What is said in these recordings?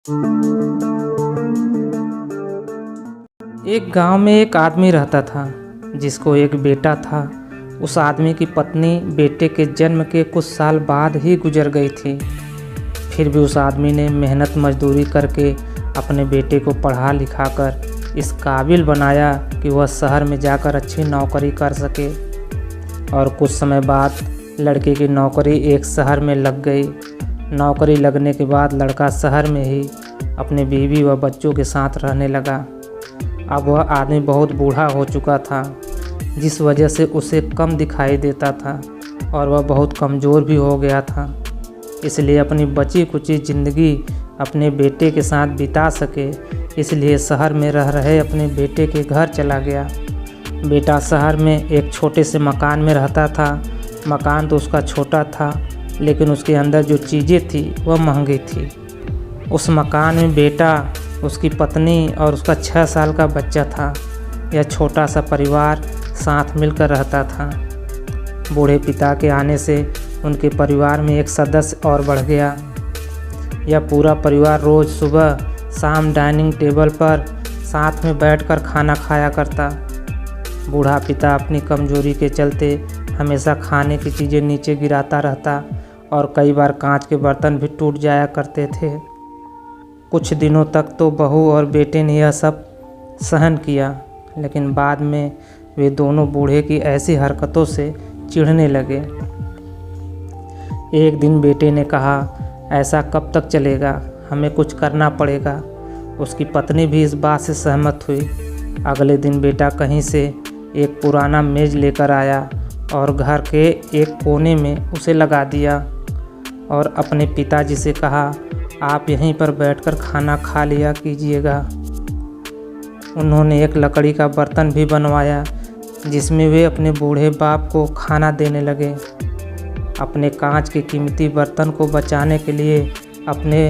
एक गांव में एक आदमी रहता था जिसको एक बेटा था। उस आदमी की पत्नी बेटे के जन्म के कुछ साल बाद ही गुजर गई थी। फिर भी उस आदमी ने मेहनत मजदूरी करके अपने बेटे को पढ़ा लिखा कर इस काबिल बनाया कि वह शहर में जाकर अच्छी नौकरी कर सके। और कुछ समय बाद लड़के की नौकरी एक शहर में लग गई। नौकरी लगने के बाद लड़का शहर में ही अपने बीवी व बच्चों के साथ रहने लगा। अब वह आदमी बहुत बूढ़ा हो चुका था, जिस वजह से उसे कम दिखाई देता था और वह बहुत कमज़ोर भी हो गया था। इसलिए अपनी बची कुची ज़िंदगी अपने बेटे के साथ बिता सके, इसलिए शहर में रह रहे अपने बेटे के घर चला गया। बेटा शहर में एक छोटे से मकान में रहता था। मकान तो उसका छोटा था, लेकिन उसके अंदर जो चीज़ें थी वह महंगी थी। उस मकान में बेटा, उसकी पत्नी और उसका 6 साल का बच्चा था। यह छोटा सा परिवार साथ मिलकर रहता था। बूढ़े पिता के आने से उनके परिवार में एक सदस्य और बढ़ गया। यह पूरा परिवार रोज़ सुबह शाम डाइनिंग टेबल पर साथ में बैठकर खाना खाया करता। बूढ़ा पिता अपनी कमजोरी के चलते हमेशा खाने की चीज़ें नीचे गिराता रहता और कई बार कांच के बर्तन भी टूट जाया करते थे। कुछ दिनों तक तो बहू और बेटे ने यह सब सहन किया, लेकिन बाद में वे दोनों बूढ़े की ऐसी हरकतों से चिढ़ने लगे। एक दिन बेटे ने कहा, ऐसा कब तक चलेगा, हमें कुछ करना पड़ेगा। उसकी पत्नी भी इस बात से सहमत हुई। अगले दिन बेटा कहीं से एक पुराना मेज़ लेकर आया और घर के एक कोने में उसे लगा दिया और अपने पिताजी से कहा, आप यहीं पर बैठकर खाना खा लिया कीजिएगा। उन्होंने एक लकड़ी का बर्तन भी बनवाया जिसमें वे अपने बूढ़े बाप को खाना देने लगे। अपने कांच के कीमती बर्तन को बचाने के लिए अपने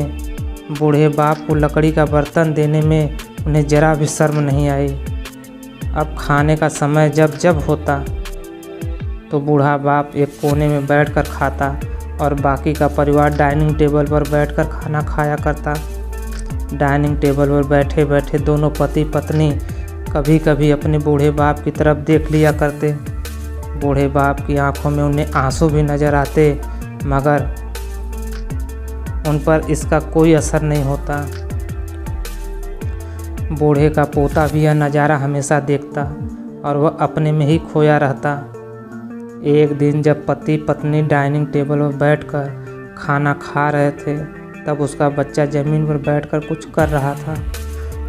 बूढ़े बाप को लकड़ी का बर्तन देने में उन्हें ज़रा भी शर्म नहीं आई। अब खाने का समय जब होता तो बूढ़ा बाप एक कोने में बैठकर खाता और बाकी का परिवार डाइनिंग टेबल पर बैठकर खाना खाया करता। डाइनिंग टेबल पर बैठे बैठे दोनों पति पत्नी कभी कभी अपने बूढ़े बाप की तरफ देख लिया करते। बूढ़े बाप की आंखों में उन्हें आंसू भी नज़र आते, मगर उन पर इसका कोई असर नहीं होता। बूढ़े का पोता भी यह नज़ारा हमेशा देखता और वह अपने में ही खोया रहता। एक दिन जब पति पत्नी डाइनिंग टेबल पर बैठकर खाना खा रहे थे, तब उसका बच्चा ज़मीन पर बैठकर कुछ कर रहा था।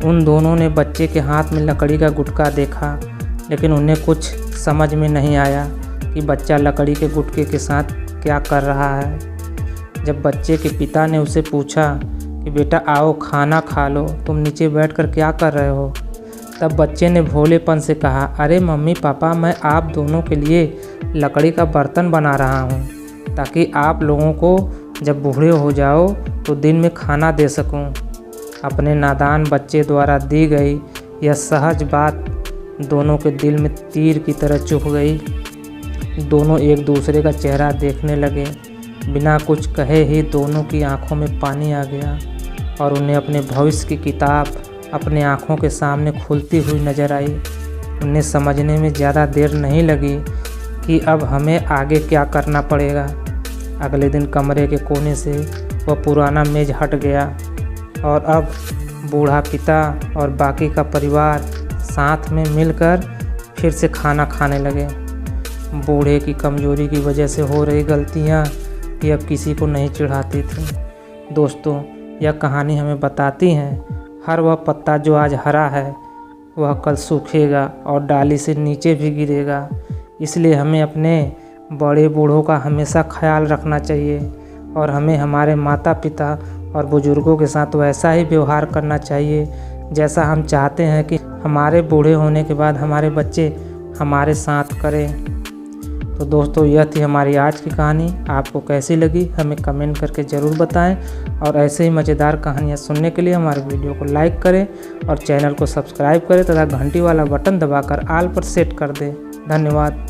उन दोनों ने बच्चे के हाथ में लकड़ी का गुटका देखा, लेकिन उन्हें कुछ समझ में नहीं आया कि बच्चा लकड़ी के गुटके के साथ क्या कर रहा है। जब बच्चे के पिता ने उसे पूछा कि बेटा आओ खाना खा लो, तुम नीचे बैठकर क्या कर रहे हो, तब बच्चे ने भोलेपन से कहा, अरे मम्मी पापा, मैं आप दोनों के लिए लकड़ी का बर्तन बना रहा हूँ ताकि आप लोगों को जब बूढ़े हो जाओ तो दिन में खाना दे सकूँ। अपने नादान बच्चे द्वारा दी गई यह सहज बात दोनों के दिल में तीर की तरह चुभ गई। दोनों एक दूसरे का चेहरा देखने लगे। बिना कुछ कहे ही दोनों की आंखों में पानी आ गया और उन्हें अपने भविष्य की किताब अपने आंखों के सामने खुलती हुई नजर आई। उन्हें समझने में ज़्यादा देर नहीं लगी कि अब हमें आगे क्या करना पड़ेगा। अगले दिन कमरे के कोने से वह पुराना मेज़ हट गया और अब बूढ़ा पिता और बाकी का परिवार साथ में मिलकर फिर से खाना खाने लगे। बूढ़े की कमजोरी की वजह से हो रही गलतियाँ ये अब किसी को नहीं चिढ़ाती थी। दोस्तों, यह कहानी हमें बताती है, हर वह पत्ता जो आज हरा है वह कल सूखेगा और डाली से नीचे भी गिरेगा। इसलिए हमें अपने बड़े बूढ़ों का हमेशा ख्याल रखना चाहिए और हमें हमारे माता पिता और बुज़ुर्गों के साथ वैसा ही व्यवहार करना चाहिए जैसा हम चाहते हैं कि हमारे बूढ़े होने के बाद हमारे बच्चे हमारे साथ करें। तो दोस्तों, यह थी हमारी आज की कहानी। आपको कैसी लगी हमें कमेंट करके ज़रूर बताएं और ऐसे ही मज़ेदार कहानियाँ सुनने के लिए हमारे वीडियो को लाइक करें और चैनल को सब्सक्राइब करें तथा घंटी वाला बटन दबाकर ऑल पर सेट कर दें। धन्यवाद।